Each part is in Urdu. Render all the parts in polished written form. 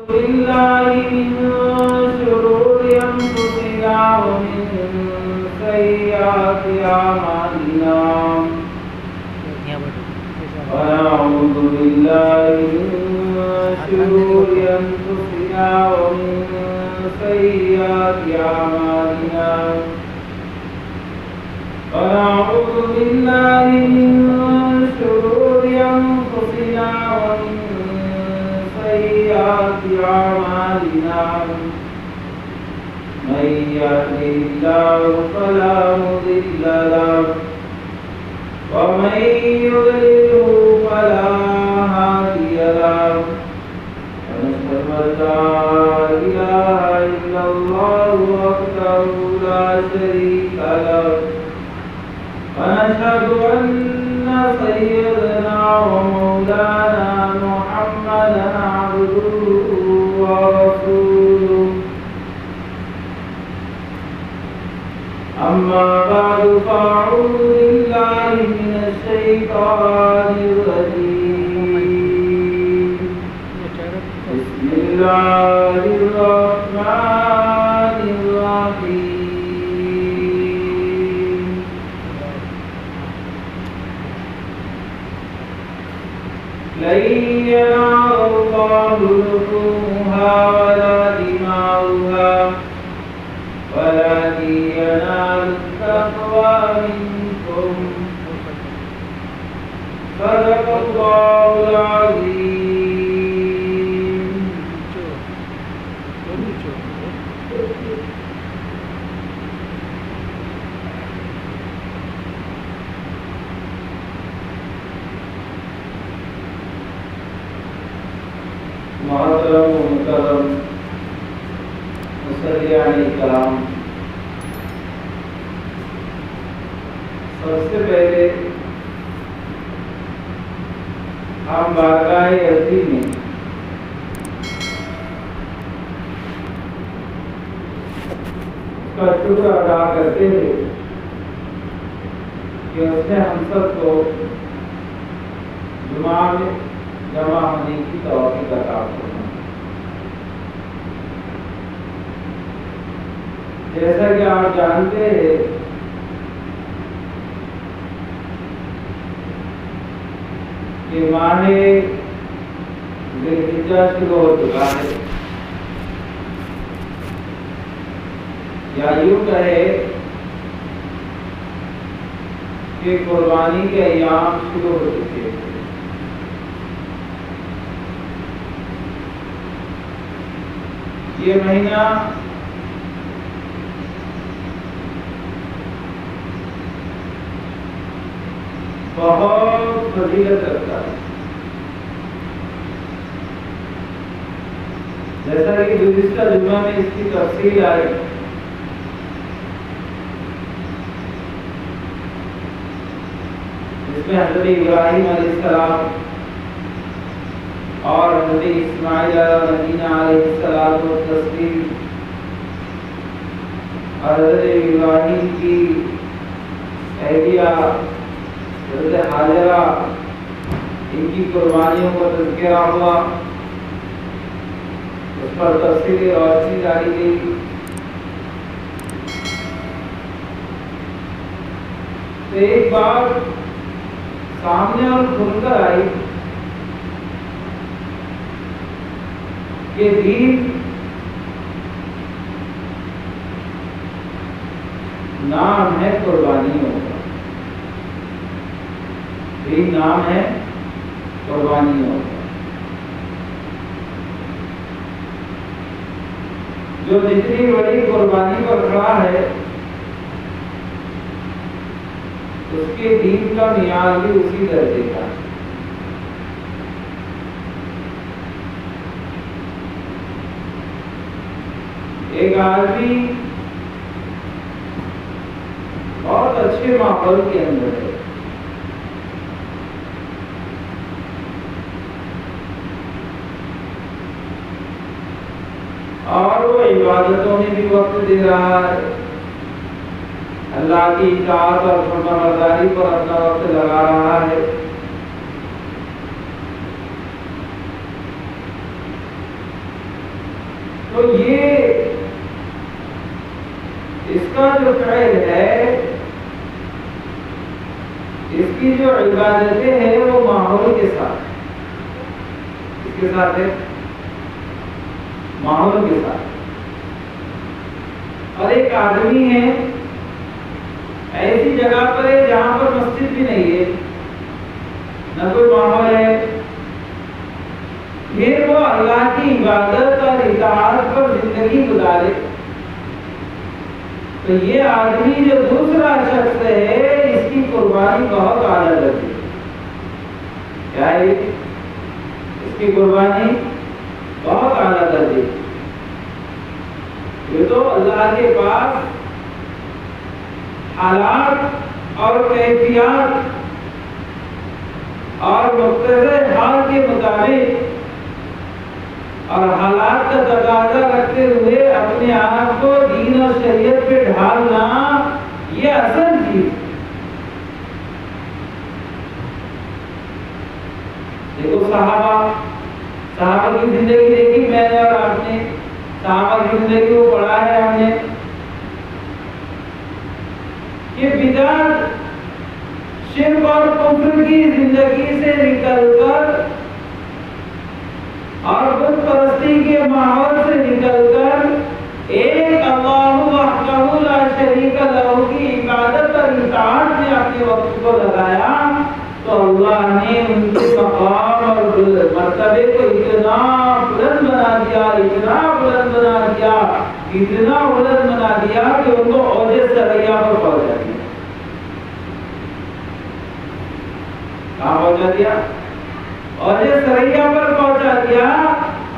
بالله من شرور أنفسنا ومن سيئات أعمالنا ونعوذ بالله من شرور أنفسنا ومن سيئات أعمالنا ونعوذ بالله من شرور أنفسنا ومن سيئات أعمالنا من يهده الله فلا مضل له ومن يضلله فلا هادي له ونشهد أن لا إله إلا الله وحده لا شريك له ونشهد أن سيدنا ومولانا محمدا عبده ورسوله أما بعد فأعوذ بالله من الشيطان الرجيم بسم الله الرحمن الرحيم لن ينال الله لحومها ولا دماؤها ولكن ينال التقوى منكم صدق الله العظيم. محترم و مکرم مصلیان کرام، سب سے پہلے ہم بارگاہ عرضی میں اس کا شکر ادا کرتے ہیں کہ اس نے ہم سب کو جمعہ میں جمع ہونے کی توفیق عطا فرمائی. جیسا کہ آپ جانتے ہیں کہ ماہ ذوالحجہ شروع ہو چکا ہے، یا یوں کہے کہ قربانی کے ایام شروع ہو چکے ہیں. یہ مہینہ بہت فضیلت رکھتا ہے. جیسا کہ گزشتہ جمعہ میں اس کی تفصیل آئی، اس میں حضرت ابراہیم علیہ السلام اور حضرت اسماعیل علیہ نبینا علیہ السلام و تسلیم اور حضرت ابراہیم کی اہلیہ حضرت حاجرہ، ان کی قربانیوں کا تذکرہ ہوا، اس پر تفصیلی روشنی ڈالی گئی. تو ایک بات سامنے اور کھل کر آئی کہ دین نام ہے قربانیوں کا، دین نام ہے قربانیوں کا. جو جتنی بڑی قربانی پر کھڑا ہے اس کے دین کا معیار بھی اسی درجے کا ہے. ایک آدمی بہت اچھے ماحول کے اندر ہے، اور وہ عبادتوں میں بھی وقت دے رہا ہے، اللہ کی اطاعت اور فرمانبرداری پر اپنا وقت لگا رہا ہے. تو یہ اس کا جو فعل ہے، اس کی جو عبادتیں ہیں وہ ماحول کے ساتھ، اس کے ساتھ ہے ماحول کے ساتھ. اور ایک آدمی ہے ایسی جگہ پر ہے جہاں پر مسجد بھی نہیں ہے، نہ کوئی ماحول ہے، پھر وہ اللہ کی عبادت اور اطاعت پر زندگی گزارے، تو یہ آدمی جو دوسرا شخص ہے اس کی قربانی بہت اعلیٰ درجے ہے. کیا ہے؟ اس کی قربانی بہت اعلیٰ درجے ہے. یہ تو اللہ کے پاس حالات اور کیفیات اور مختصر حال کے مطابق اور حالات کا تقاضا رکھتے ہوئے اپنے آپ کو دین اور شریعت پہ ڈھالنا یہ اصل چیز. دیکھو صحابہ کی زندگی دیکھی میں نے اور آپ نے، صحابہ کی زندگی کو پڑھا ہے ہم نے کہ بدعت، شرک اور کفر کی زندگی سے نکل کر اور بت پرستی کے ماحول سے نکل کر ایک اللہ وحدہ لا شریک لہ کی عبادت اور اطاعت میں اپنے وقت کو لگایا تو اللہ نے ان کے مقام اور مرتبے کو اتنا بلند بنا دیا، اتنا بلند بنا دیا، اتنا بلند بنا دیا کہ ان کو عہدے ثریا پر پہنچا دیا. کہاں پہنچا دیا؟ عہدے ثریا پر پہنچا دیا.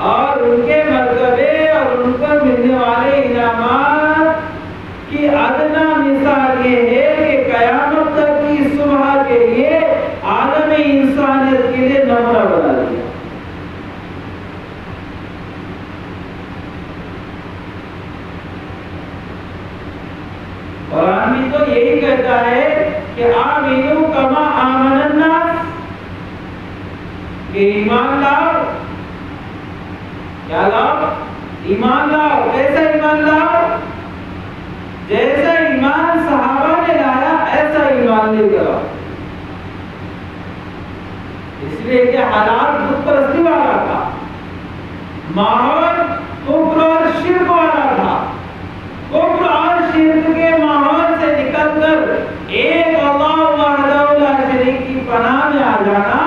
اور ان کے مرتبے اور ان کو ملنے والے انعامات کی ادنا مثال یہ ہے کہ قیامت تک کی صبح کے لیے عالم انسانیت کے لیے نمونہ بنا دیا. قرآن بھی تو یہی کہتا ہے کہ آمنو کما آمن الناس، کہ ایمان لاؤ. کیا لاؤ؟ ایمان لاؤ. کیسا ایمان لاؤ؟ جیسا ایمان صحابہ نے لایا ایسا ایمان لے کر آؤ. اس لیے کہ حالات بت پرستی والا تھا، ماحول کفر اور شرک والا تھا. کفر اور شرک کے ماحول سے نکل کر ایک اللہ وحدہ لا شریک کی پناہ میں آ جانا،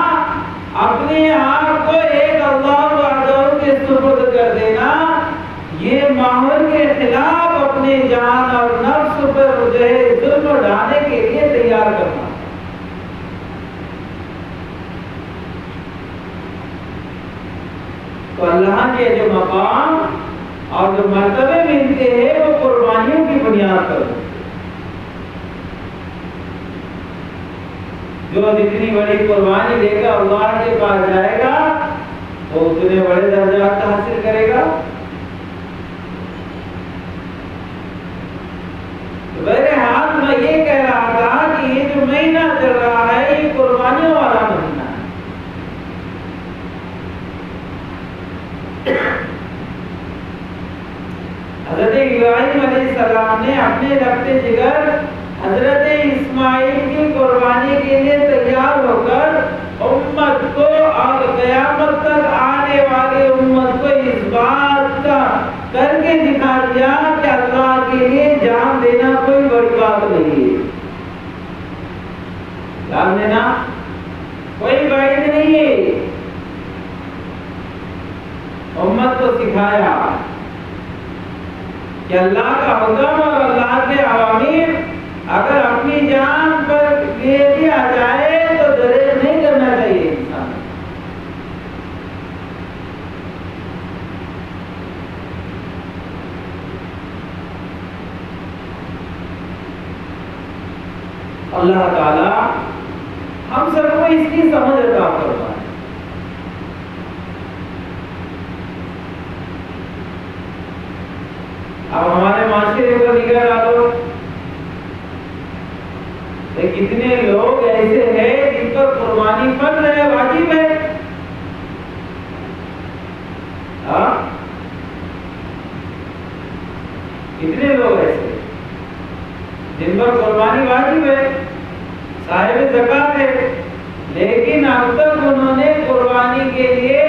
اپنے آپ کو ایک اللہ وحدہ کے سپرد کر دینا، یہ ماحول کے خلاف اپنے جان اور نفس پر جو ہے ظلم ڈھانے کے لیے تیار کرنا. تو اللہ کے جو مقام اور جو مرتبے ملتے ہیں وہ قربانیوں کی بنیاد پر. جو جتنی بڑی قربانی دے گا اللہ کے پاس جائے گا وہ اتنے بڑے درجات حاصل کرے گا. بہرحال میں یہ کہہ رہا تھا کہ یہ جو مہینہ چل رہا ہے یہ قربانیوں والا مہینہ ہے. حضرت ابراہیم علیہ السلام نے اپنے ربط جگر حضرت اسماعیل کی قربانی کے لیے تیار ہو کر امت کو اور قیامت تک آنے والے امت کو اس بات کا کر کے دکھا دیا کہ اللہ کے لیے جان دینا کوئی بڑی بات نہیں ہے. جان دینا کوئی بڑی نہیں ہے. امت کو سکھایا کہ اللہ کا حکم اور اللہ کے اوامر اگر اپنی جان پر لے دیا جائے تو دریغ نہیں کرنا چاہیے انسان. اللہ تعالی ہم سب کو اس کی سمجھ عطا فرمائے. اب ہمارے معاشرے پر نگاہ ڈالو، کتنے لوگ ایسے ہیں جن پر قربانی فرض ہے، واجب ہے. کتنے لوگ ایسے جن پر قربانی واجب ہے، صاحب زکات ہے، لیکن اب تک انہوں نے قربانی کے لیے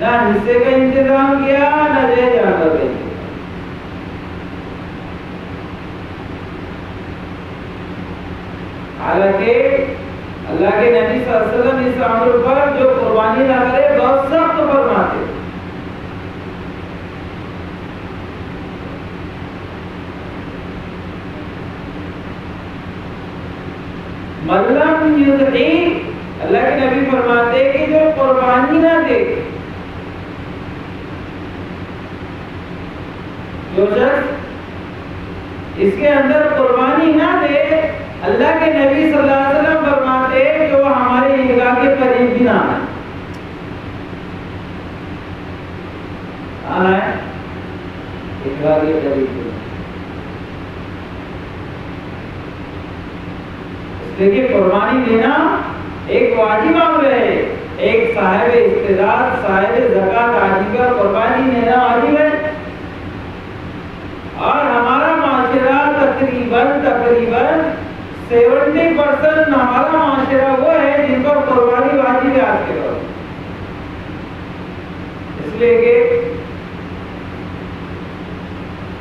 نہ حصے کا انتظام کیا نہ جائے جانور کا انتظام۔ حالانکہ اللہ کے نبی صلی اللہ علیہ وسلم اس امر پر جو قربانی نہ کرے بہت سخت فرماتے۔ ملم یضحی، اللہ کے نبی فرماتے کہ جو قربانی نہ دے، جو شخص اس کے اندر قربانی نہ دے، اللہ کے نبی صلی اللہ علیہ وسلم فرماتے کہ وہ ہمارے عیدگاہ کے قریب بھی نہ آئے۔ آنا ہے عیدگاہ کے قریب بھی۔ دیکھیے قربانی دینا ایک واجب امر ہے، ایک صاحب استطاعت صاحب زکات آدمی کا قربانی دینا واجب ہے، اور ہمارا معاشرہ تقریباً 70% ہمارا معاشرہ وہ ہے جن پر قربانی واجب ہے آج کے دور میں۔ اس لیے کہ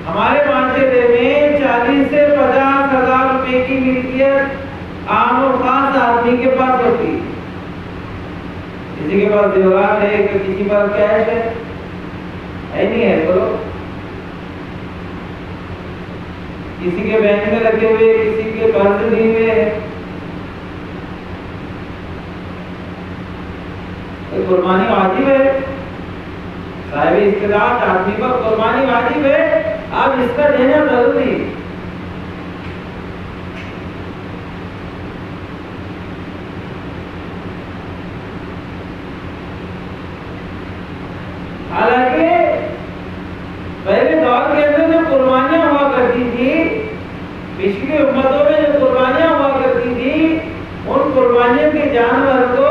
ہمارے معاشرے میں 40 سے 50 ہزار روپے کی ملکیت عام اور خاص آدمی کے پاس ہوتی ہے۔ کسی کے پاس زیورات ہے، کسی پر کیش ہے نہیں ہے، بولو کسی کے بینک میں رکھے ہوئے، کسی کے قرض دیے ہوئے ہے۔ قربانی واجب ہے، صاحب استطاعت آدمی پر قربانی واجب ہے، اب اس کا دینا ضروری ہے۔ حالانکہ پہلے دور کے اندر جو قربانیاں ہوا کرتی تھی، پچھلی امتوں میں جو قربانیاں ہوا کرتی تھی، ان قربانیوں کے جانور کو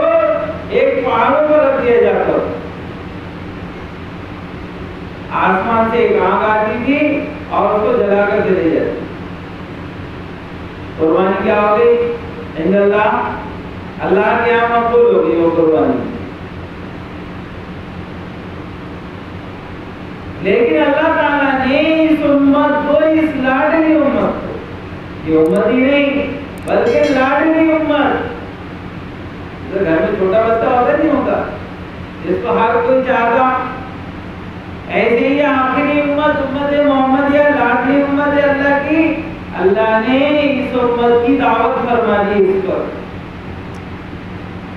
ایک پہاڑوں پر رکھ دیا جاتا، آسمان سے ایک آگ آتی تھی اور اس کو جلا کر چلے جاتی۔ قربانی کیا ہو گئی؟ عند اللہ کے یہاں مقبول ہو گئی وہ قربانی۔ لیکن اللہ تعالیٰ نے اس امت کو، اس لاڈلی امت کو، یہ امت ہی نہیں بلکہ لاڈلی امت، گھر میں چھوٹا بچہ ہوتا نہیں ہوتا جس کو ہر کوئی چاہتا، ایسے ہی آخری امت، امت محمدیہ لاڈلی امت ہے اللہ کی، اللہ نے اس امت کی دعوت فرما دی، اس پر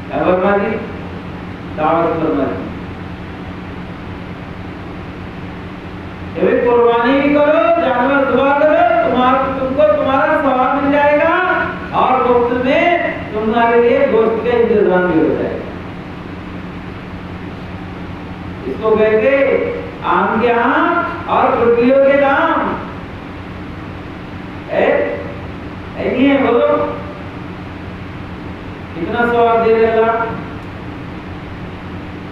کیا فرما دی؟ دعوت فرما دی۔ قربانی بھی کرو، جانور ذبح کرو، تم کو تمہارا ثواب مل جائے گا، اور مفت میں تمہارے لیے گوشت کا انتظام بھی ہو جائے گا۔ اس کو کہتے آم کے آم اور پٹلیوں کے دام ہے، بولو کتنا ثواب دے رہے اللہ؟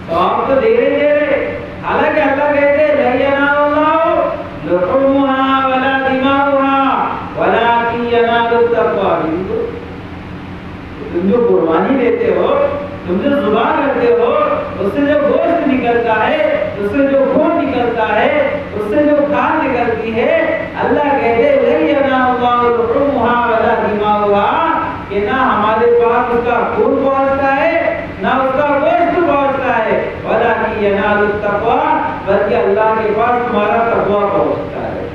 ثواب تو دے رہے، حالانکہ اللہ کہتے لن ینال اللہ لحومها ولا دماؤها ولكن ينال التقوى منكم۔ تم جو قربانی دیتے ہو، تم جو ذبح کرتے ہو، اس سے جو گوشت نکلتا ہے، اس سے جو خون نکلتا ہے، اس سے جو کھال نکلتی ہے، اللہ کہتے لن ینال اللہ لحومها ولا دماؤها، کہ نہ ہمارے پاس اس کا خون پہنچتا ہے نہ اس کا گوشت پہنچتا ہے، ولكن ينال التقوى، بلکہ اللہ کے پاس تمہارا تقویٰ پہنچتا ہے۔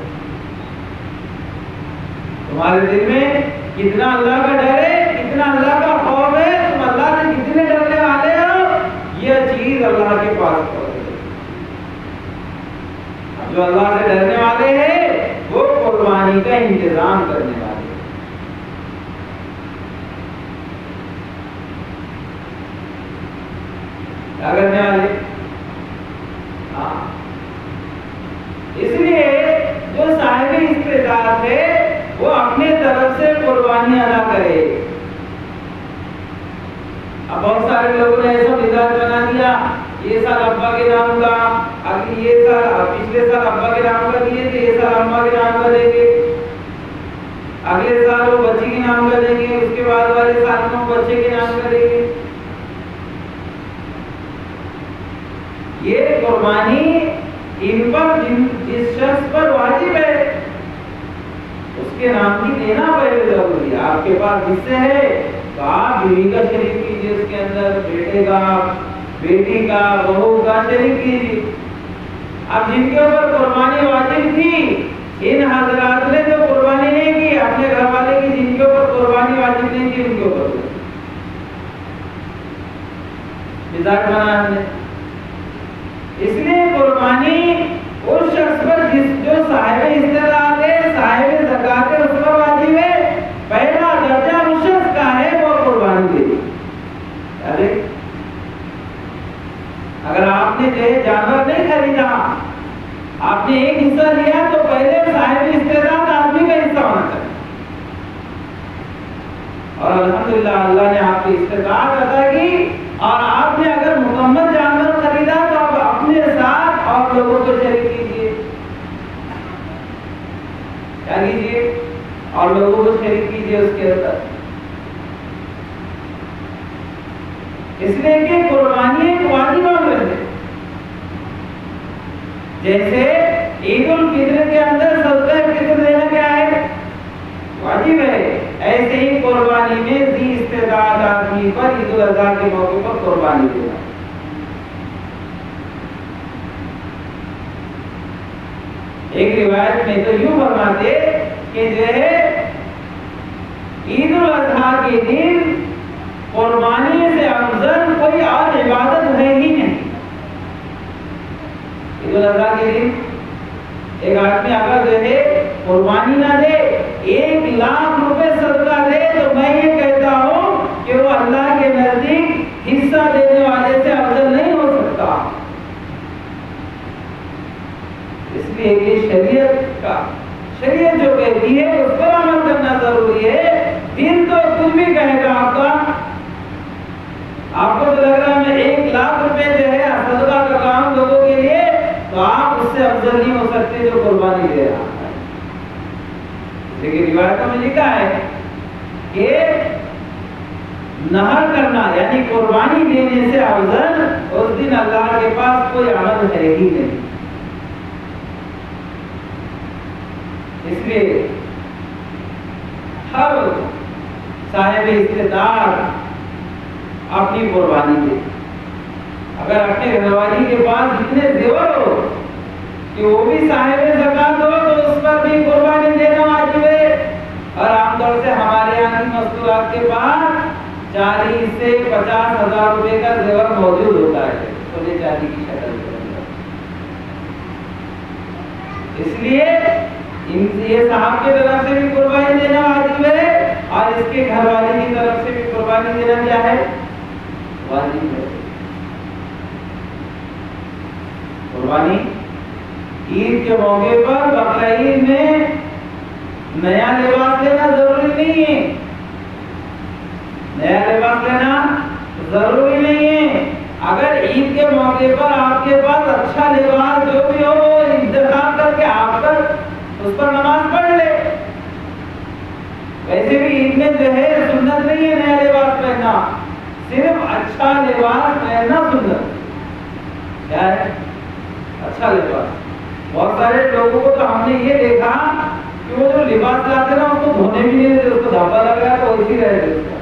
تمہارے دل میں کتنا اللہ کا ڈر ہے، کتنا اللہ کا خوف ہے، تم اللہ سے کتنے ڈرنے والے ہو، یہ چیز اللہ کے پاس پہنچے۔ جو اللہ سے ڈرنے والے ہیں وہ قربانی کا انتظام کرنے والے ہیں۔ کیا کرنے والے؟ اس لیے جو صاحب استطاعت ہے وہ اپنے طرف سے قربانی ادا کرے۔ اب بہت سارے لوگوں نے ایسا مزاج بنا دیا یہ سال ابا کے نام کا، اگلی یہ سال پچھلے سال ابا کے نام کا دیے تھے، یہ سال اما کے نام کا دیں گے، اگلے سال وہ بچی کے نام کا دیں گے، اس کے بعد والے سال میں وہ بچے کے نام کا دیں گے۔ یہ قربانی ان پر جس شخص پر واجب ہے اس کے نام کی دینا پہلے ضروری ہے۔ آپ کے پاس حصے ہے تو آپ بیوی کا شریک کیجیے، اس کے اندر بیٹے کا، بیٹی کا، بہو کا شریک کیجیے۔ اب جن کے اوپر قربانی واجب تھی ان حضرات نے جو قربانی نہیں کی، اپنے گھر والے کی جن کے اوپر قربانی واجب نہیں تھی ان کے اوپر مزاج بنا ہم نے۔ اس لیے قربانی اس شخص پر جو صاحب استطاعت ہے، صاحب زکات ہے، اس پر واجب ہے۔ پہلا درجہ اس شخص کا ہے وہ قربانی دے۔ اگر آپ نے جو جانور نہیں خریدا، آپ نے ایک حصہ لیا تو پہلے صاحب استطاعت آدمی کا حصہ ہونا چاہیے، اور الحمدللہ اللہ نے آپ کی استطاعت عطا کی، اور آپ نے اگر مکمل جانور خریدا تو آپ اپنے ساتھ اور لوگوں کو شریک کیجیے۔ کیا کیجیے؟ اور لوگوں کو شریک کیجیے اس کے اندر۔ اس لیے کہ قربانی ایک واجب امر ہے۔ جیسے عید الفطر کے اندر صدقہ فطر دینا کیا ہے؟ واجب ہے۔ ایسے ہی قربانی میں ذی استطاعت آدمی پر عید الاضحیٰ کے موقع پر قربانی دینا۔ ایک روایت میں تو یوں فرماتے کہ جو ہے عید الاضحیٰ کے دن قربانی سے افضل کوئی اور عبادت ہے ہی نہیں۔ عید الاضحیٰ کے دن ایک آدمی اگر جو ہے قربانی نہ دے، 1,00,000 روپے صدقہ دے، تو میں یہ کہتا ہوں کہ وہ اللہ کے نزدیک حصہ دینے والے سے افضل نہیں ہو سکتا۔ اس لیے یہ شریعت جو کہتی ہے اس پر عمل کرنا ضروری ہے۔ دن تو کچھ بھی کہے گا آپ کو تو لگ رہا ہے میں 1,00,000 روپے جو ہے صدقہ کر رہا ہوں لوگوں کے لیے، تو آپ اس سے افضل نہیں ہو سکتے جو قربانی دے رہا ہے۔ لیکن روایتوں میں لکھا ہے کہ نہر کرنا یعنی قربانی دینے سے افضل اس دن اللہ کے پاس کوئی عمل ہے ہی نہیں۔ اس لیے ہر صاحب استطاعت اپنی قربانی دے۔ اگر اپنے گھر والی کے پاس اتنے زیور ہو کہ وہ بھی صاحب زکات ہو تو اس پر بھی قربانی دینا واجب ہے۔ اور عام طور سے ہمارے یہاں کی مستورات کے پاس 40 سے 50,000 روپے کا زیور موجود ہوتا ہے سونے چاندی کی شکل کے اندر۔ اس لیے یہ صاحب کی طرف سے بھی قربانی دینا واجب ہے، اور اس کے گھر والے کی طرف سے بھی قربانی دینا کیا ہے؟ واجب ہے۔ قربانی عید کے موقع پر بقرعید میں نیا لباس لینا ضروری نہیں ہے، نیا لباس لینا ضروری نہیں ہے۔ اگر عید کے موقع پر آپ کے پاس اچھا لباس جو بھی ہو وہ انتخاب کر کے آپ پر اس پر نماز پڑھ لے۔ ویسے بھی عید میں جو ہے سنت نہیں ہے نیا لباس پہننا، صرف اچھا لباس پہننا سنت کیا ہے؟ اچھا لباس۔ بہت سارے لوگوں کو تو ہم نے یہ دیکھا کہ وہ جو لباس لاتے نا اس کو دھونے بھی نہیں دیتے، اس کو دھبا لگا تو ویسی رہے اس کا۔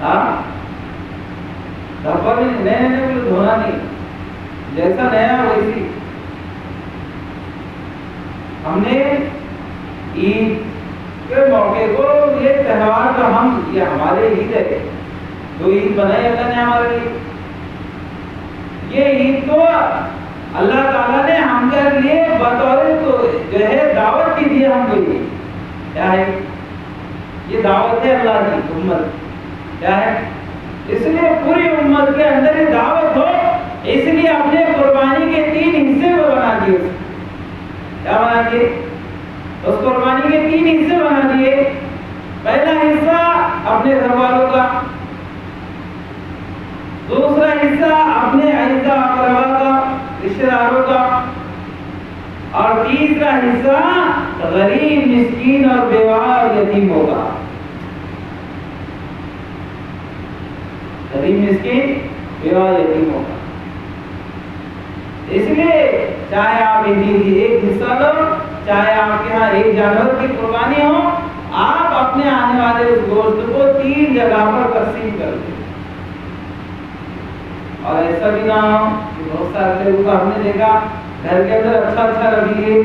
ہاں دھبا بھی نئے دھونا نہیں، جیسا نیا ویسی۔ ہم نے عید کے موقع کو یہ تہوار کا یہ ہمارے عید ہے، جو عید بنائی اللہ نے ہمارے لیے، یہ عید کو اللہ تعالیٰ نے ہم کے لیے بطور جو ہے دعوت کی دی ہم کے لیے۔ کیا ہے یہ دعوت ہے اللہ کی امت؟ کیا ہے؟ اس لیے پوری امت کے اندر یہ دعوت ہو، اس لیے اپنے قربانی کے 3 حصے کو بنا دیے۔ کیا بنا دیے؟ اس قربانی کے 3 حصے بنا دیے۔ پہلا حصہ اپنے گھر والوں کا، دوسرا حصہ حصہ اپنے اعزا اقربا کا، رشتہ داروں کا، اور تیسرا حصہ غریب مسکین اور بیوہ اور یتیموں کا. غریب مسکین بیوہ یتیموں کا. اس لیے چاہے آپ ایک حصہ لو، چاہے آپ کے ہاں ایک جانور کی قربانی ہو، آپ اپنے آنے والے اس گوشت کو 3 جگہ پر تقسیم کر دیں. اور ایسا بھی نہ ہو کہ بہت سارے لوگوں کو ہم نے دیکھا گھر کے اندر اچھا رکھ لیے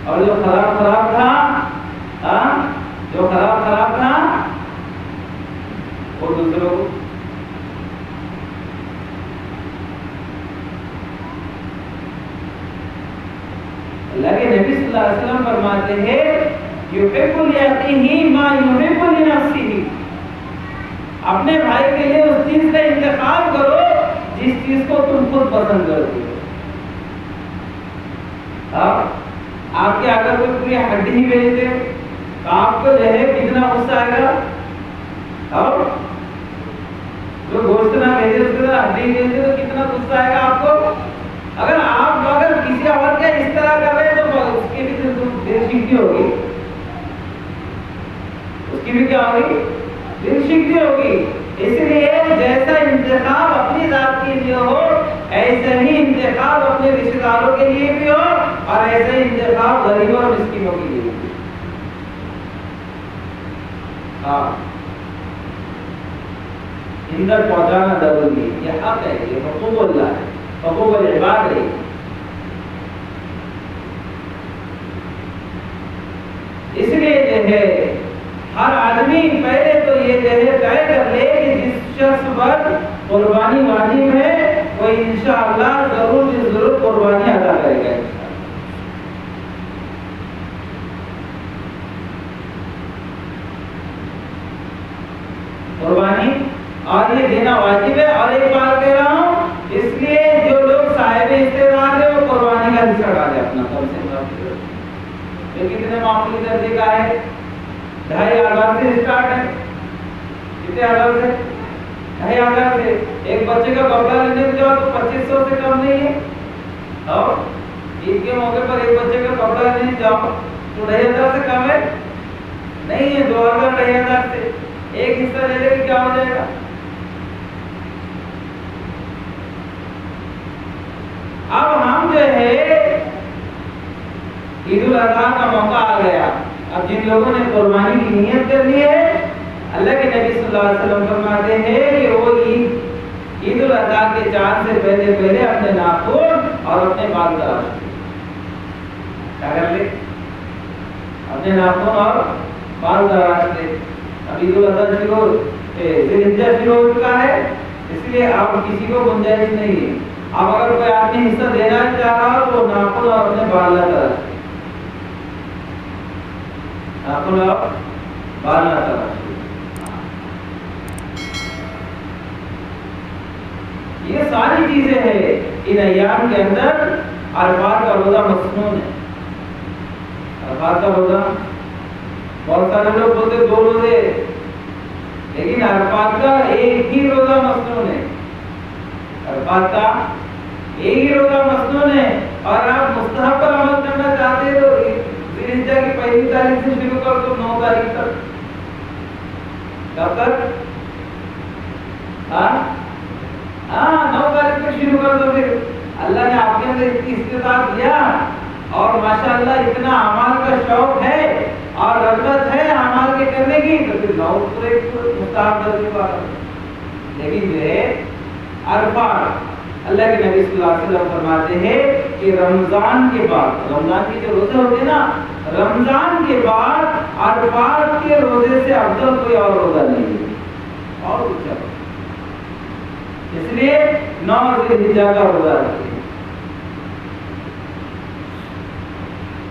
اور جو خراب تھا وہ دوسروں کو. اللہ کے نبی صلی اللہ علیہ وسلم فرماتے ہیں یحب لیأخیہ ما یحب لنفسہ. اپنے بھائی کے لیے اس چیز کا انتخاب کرو جس چیز کو تم خود پسند کرتے ہو. آپ کے اگر کوئی پوری ہڈی ہی بھیج دے تو آپ کو جو ہے کتنا غصہ آئے گا. اور جو گوشت نہ بھیجے اس کے ساتھ ہڈی بھیج دے تو کتنا غصہ آئے گا آپ کو. اگر کسی اور کے اس طرح کر رہے تو اس کی بھی دل شکتی ہوگی. اس کی بھی کیا ہوگی؟ دل شکتی ہوگی. اس لیے جیسا انتخاب اپنی ذات کے لیے ہو ایسا ہی انتخاب اپنے رشتہ داروں کے لیے بھی ہو اور ایسا ہی انتخاب غریبوں اور مسکینوں کے لیے بھی. اندر پہنچانا ضروری ہے. یہ حق ہے، یہ حقوق اللہ ہے، حقوق العباد ہے. اس لیے جو ہے ہر آدمی پہلے تو یہ جو ہے طے کر لے کہ جس شخص پر قربانی واجب ہے وہ انشاءاللہ ضرور قربانی ادا کرے گا. قربانی اور یہ دینا واجب ہے. اور ایک بات کہہ رہا ہوں، اس لیے جو لوگ صاحب استعداد ہے وہ قربانی کا حصہ ڈالے اپنا کم سے کم. یہ کتنے معمولی درجے کا ہے؟ 2500 سے اسٹارٹ ہے. کتنے ہزار سے؟ 2500 سے. ایک بچے کا کپڑا لینے کو جاؤ تو 2500 سے کم نہیں ہے. اور عید کے موقع پر ایک بچے کا کپڑا لینے جاؤ تو 2500 سے کم ہے نہیں ہے. 2000 2500 سے ایک حصہ لے لے کے کیا ہو جائے گا؟ اب ہم جو ہے عید الاضحیٰ کا موقع آ گیا. اب جن لوگوں نے قربانی کی نیت کر لی ہے اللہ کے نبی صلی اللہ علیہ وسلم فرماتے ہیں کہ وہ عید الاضحیٰ کے چاند سے پہلے اپنے ناخن اور اپنے بال تراش لیں. کیا کر لیں؟ اپنے ناخن اور بال تراش لیں. اب عید الاضحیٰ ذی الحجہ شروع ہو چکا ہے، اس لیے اب کسی کو گنجائش نہیں ہے. اب اگر کوئی آدمی حصہ دینا چاہ رہا ہو تو ناخن اور اپنے بال نہ تراش لیں. ناخن اور بال نہ تراش لیں. یہ ساری چیزیں ہیں ان ایام کے اندر. عرفات کا روزہ مسنون ہے. عرفات کا روزہ بہت سارے لوگ بولتے 2 روزے، لیکن عرفات کا ایک ہی روزہ مسنون ہے. عرفات کا ایک ہی روزہ مسنون ہے. اور آپ مستحب پر عمل کرنا چاہتے تو ذی الحجہ کی 1 تاریخ سے شروع کر دو 9 تاریخ تک. کب تک؟ 9 تاریخ تک شروع کر دو. پھر اللہ نے آپ کے اندر اتنی استطاعت دیا اور ماشاءاللہ اتنا اعمال کا شوق ہے اور رغبت ہے اعمال کے کرنے کی تو پھر 9 پورے مستحب درجے پر. لیکن جو ہے عرفات اللہ کے نبی صلی اللہ علیہ وسلم فرماتے ہیں کہ رمضان کے بعد، رمضان کے جو روزے ہوتے ہیں نا، رمضان کے بعد عرفات کے روزے سے افضل کوئی اور روزہ نہیں ہے. اور کچھ اس لیے 9 ذی الحجہ کا روزہ رکھیں.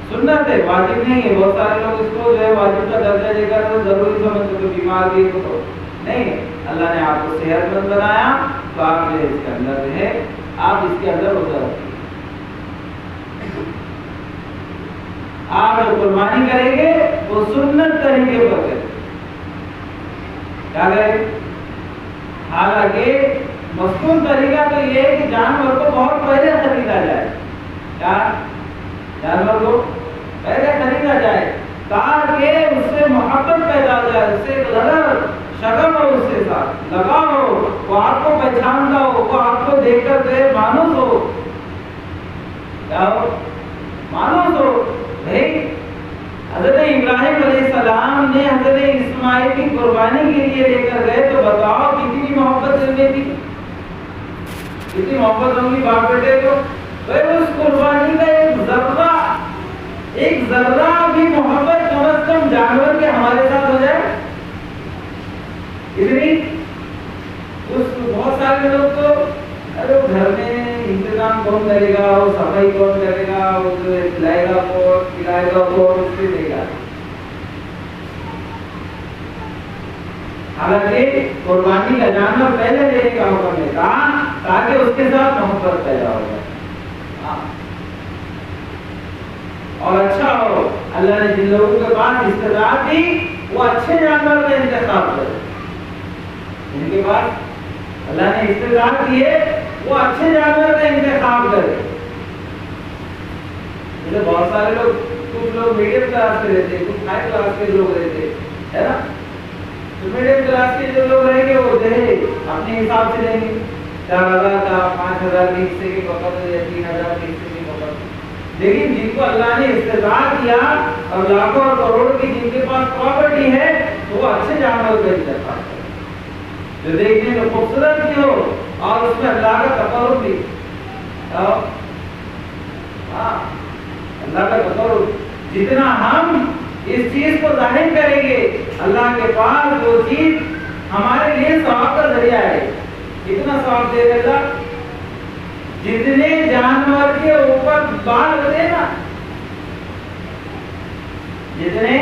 سنت ہے، واجب نہیں ہے. بہت سارے لوگ اس کو جو ہے واجب کا درجہ دے کر ضروری سمجھتے ہیں. بیمار بھی تو نہیں، اللہ نے آپ کو صحت مند بنایا تو آپ جو ہے اس کے اندر جو ہے آپ اس کے اندر روزہ رکھیں. آپ جو قربانی کریں گے وہ سنت طریقے پر کریں. کیا کریں؟ حالانکہ مصنون طریقہ تو یہ ہے کہ جانور کو بہت پہلے خریدا جائے. کیا؟ جانور کو پہلے خریدا جائے تاکہ اس سے محبت پیدا ہو جائے, اس سے لگن شغف ہو, اس سے ساتھ لگاؤ ہو, وہ آپ کو پہچانتا ہو, وہ آپ کو دیکھ کر غیر مانوس ہو. کیا ہو؟ مانوس ہو. بھائی حضرت ابراہیم علیہ السلام نے حضرت اسماعیل کی قربانی کے لیے لے کر گئے تو بتاؤ کتنی محبت سے تھی, کتنی محبت ہوگی باپ بیٹے کو. بھائی اس قربانی کا ایک ذرہ بھی محبت کم از کم جانور کے ہمارے ساتھ ہو جائے. اتنی بہت سارے لوگ تو ارے گھر میں انتظام کون کرے گا, وہ صفائی کون کرے گا, وہ کھلائے گا کون, کھلائے گا کون, اس سے دے گا. حالانکہ قربانی کا جانور پہلے لینے کا حکم ہے تاکہ اس کے ساتھ محبت پیدا ہو جائے اور اچھا ہو. اللہ نے جن لوگوں کے پاس استطاعت دی وہ اچھے جانور کا انتخاب کرے. جن کے پاس اللہ نے استطاعت دی ہے وہ اچھے جانور کا انتخاب کرے. جیسے بہت سارے لوگ, کچھ لوگ میڈیم کلاس کے رہتے, کچھ ہائی کلاس کے لوگ رہتے, ہے نا. تو میڈیم کلاس کے جو لوگ رہیں گے وہ دہیج اپنے حساب سے لیں گے. 4,000 کا 5,000 کے حصے کی وقت یا 3,000 کے حصے کی وقت. لیکن جن کو اللہ نے استطاعت دیا اور لاکھوں اور کروڑوں کی جن کے پاس پراپرٹی ہے تو وہ اچھے جانور کا انتخاب کرے جو دیکھنے میں خوبصورت بھی ہو اور اس میں اللہ کا تقرب بھی. اللہ کا تقرب, جتنا ہم اس چیز کو ظاہر کریں گے اللہ کے پاس وہ چیز ہمارے لیے ثواب کا ذریعہ ہے. کتنا ثواب دے گا اللہ. جتنے جانور کے اوپر بال ہوتے نا, جتنے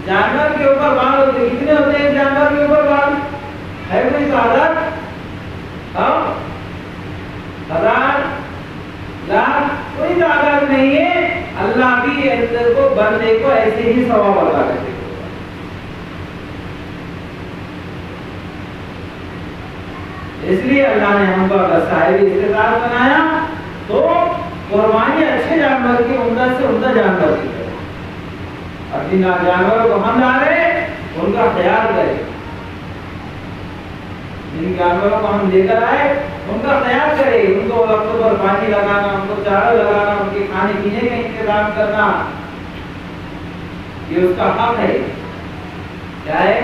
جانور کے اوپر بال ہوتے, کتنے ہوتے ہیں جانور کے اوپر بال؟ ہے کوئی تعداد؟ 1,000 لاکھ کوئی تعداد نہیں ہے. اللہ بھی اندر کو بندے کو ایسے ہی ثواب عطا کرتے. اس لیے اللہ نے ہم کو اگر صاحب استطاعت بنایا تو قربانی اچھے جانور کی, عمدہ سے عمدہ جانور کی کرے. اور جن جانوروں کو ہم لا رہے ان کا خیال کرے, جن جانوروں کو ہم لے کر آئے ان کا خیال کرے, ان کو وقت پر پانی لگانا, ان کو چارہ لگانا, ان کے کھانے پینے کا انتظام کرنا, یہ اس کا حق ہے. کیا ہے؟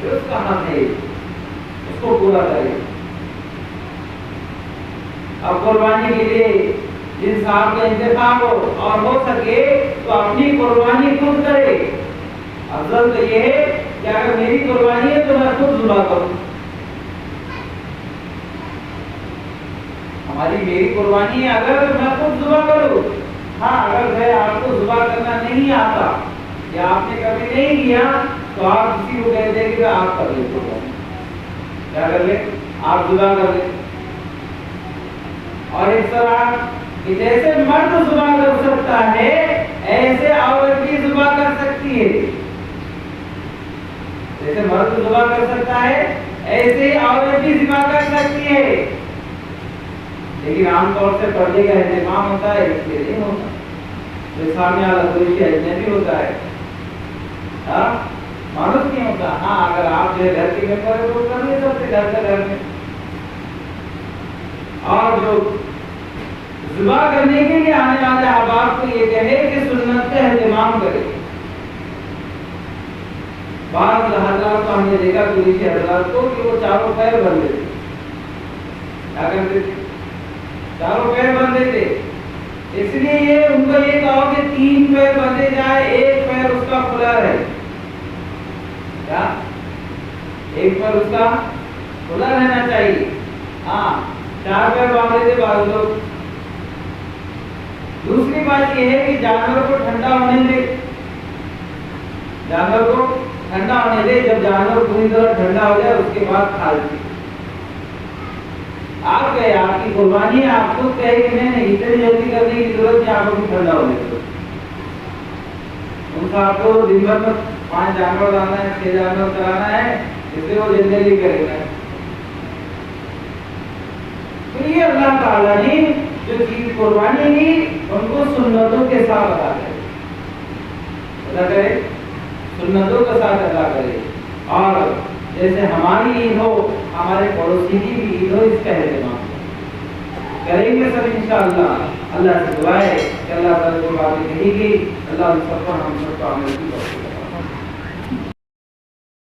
یہ اس کا حق ہے, اس کو پورا کرے. اب قربانی کے لیے جن صاحب کا انتخاب ہو اور ہو سکے تو اپنی قربانی خود کرے. افضل تو یہ ہے کہ اگر میری قربانی ہے تو میں خود ذبح کروں. میری قربانی ہے اگر میں خود ذبح کروں. ہاں اگر میں آپ کو ذبح کرنا نہیں آتا یا آپ نے کبھی نہیں کیا تو آپ کسی کو کہہ دیں کہ آپ کر لیں. کیا کر لیں؟ آپ ذبح کر لیں. اور اس طرح کہ جیسے مرد ذبح کر سکتا ہے ایسے عورت بھی ذبح کر سکتی ہے. جیسے مرد ذبح کر سکتا ہے ایسے ہی عورت بھی ذبح کر سکتی ہے. لیکن عام طور سے پردے کا اہتمام ہوتا ہے, اس لیے نہیں ہوتا. تو سامنے والا کوئی کا اجنبی ہوتا ہے, معروف نہیں ہوتا. ہاں اگر آپ جو گھر کے ممبر ہے تو کر نہیں سکتے گھر سے گھر میں. اور جو ذبح کرنے کے لیے آنے والے احباب کو یہ کہے کہ سنت کا اہتمام کرے. بعض حضرات کو ہم نے دیکھا پولیس حضرات کو کہ وہ چاروں پیر بندھے تھے. کیا کرتے تھے؟ چاروں پیر بندھے تھے. اس لیے یہ ان کو یہ کہا کہ 3 پیر بندھے جائے, ایک پیر اس کا کھلا رہے. کیا ایک پیر اس کا کھلا رہنا چاہیے. ہاں 4 پیر باندھے تھے بعض لوگ. دوسری بات یہ ہے کہ جانور کو ٹھنڈا ہونے دے. جانور کو ٹھنڈا ہونے دے. جب جانور پوری طرح ٹھنڈا ہو جائے اس کے بعد کھا لے. آپ کہے آپ کی قربانی ہے, آپ خود کہے کہ نہیں اتنی جلدی کرنے کی ضرورت نہیں, آپ کو ٹھنڈا ہونے دو. ان کا آپ کو دن بھر میں 5 جانور لانا ہے, 6 جانور چلانا ہے, اس لیے وہ جلدی کرے گا. تو یہ اللہ تعالیٰ نے جو چیز قربانی کی ان کو سنتوں کے ساتھ ادا کرے، سنتوں کے ساتھ ادا کرے. اور جیسے ہماری عید ہو ہمارے پڑوسی کی بھی عید ہو، اس کا اہتمام کریں گے سب انشاءاللہ. اللہ سے دعا ہے کہ اللہ تعالیٰ جو باتیں کہی گی اللہ ہم سب کو عمل کی